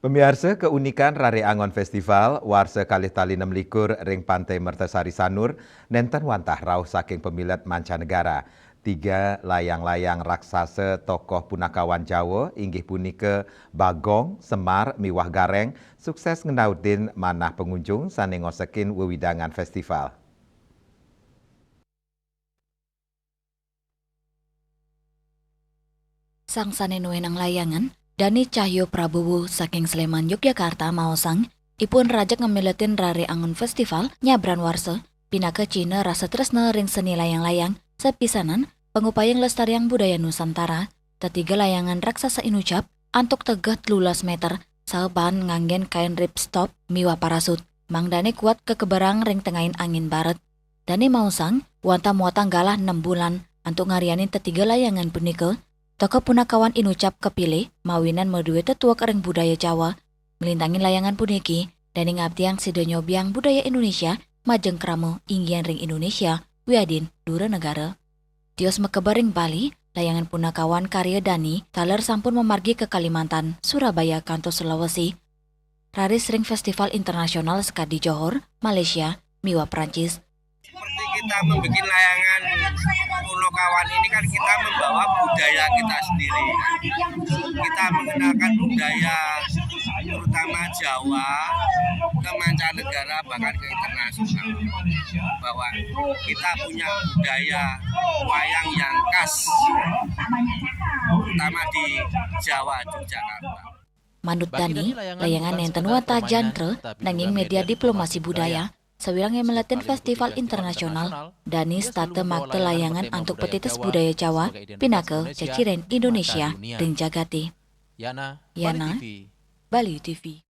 Pemirsa, keunikan Rare Angon Festival warsa kalih tali 26 ring Pantai Mertasari Sanur nenten wantah rauh saking pemilat mancanegara. 3 layang-layang raksasa tokoh punakawan Jawa inggih punika Bagong, Semar, miwah Gareng sukses ngenaudin manah pengunjung sane ngosekin wewidangan festival. Sang sanenoenang layangan, Dani Cahyo Prabowo saking Sleman, Yogyakarta maosang, ipun rajak ngemiletin Rare Angon Festival nyabran warsa, pinaka Cina rasa tresna ring seni layang-layang, sepisanan, pengupayang lestariang budaya Nusantara, tetiga layangan raksasa inucap, antuk tegah 13 meter, saban nganggen kain ripstop miwa parasut, Mang Dani kuat kekebarang ring tengahin angin barat. Dani maosang, wanta muatang galah 6 bulan, antuk ngarianin tetiga layangan punika, tokoh punakawan inucap kepilih mawinan medue tetua ring budaya Jawa, melintangin layangan puniki dan ngabdiang sidonya biang budaya Indonesia majeng kramo inggian ring Indonesia wiadin dura negara. Tios mekebaring Bali, layangan punakawan karya Dani taler sampun memargi ke Kalimantan, Surabaya kanto Sulawesi. Raris ring festival internasional sekadi Johor, Malaysia, miwa Prancis. Seperti kita membuat layangan punakawan ini kan kita membawa budaya kita sendiri. Kita mengenalkan budaya terutama Jawa ke mancanegara bahkan ke internasional. Bahwa kita punya budaya wayang yang khas terutama di Jawa, Yogyakarta. Manut Dani, layangan nenten wata jantre nanging media diplomasi budaya. Sewilang yang melatin festival internasional, Dani state makte layangan untuk petites budaya Jawa, pinake ceciren Indonesia, ring jagati. Yana, Bali TV.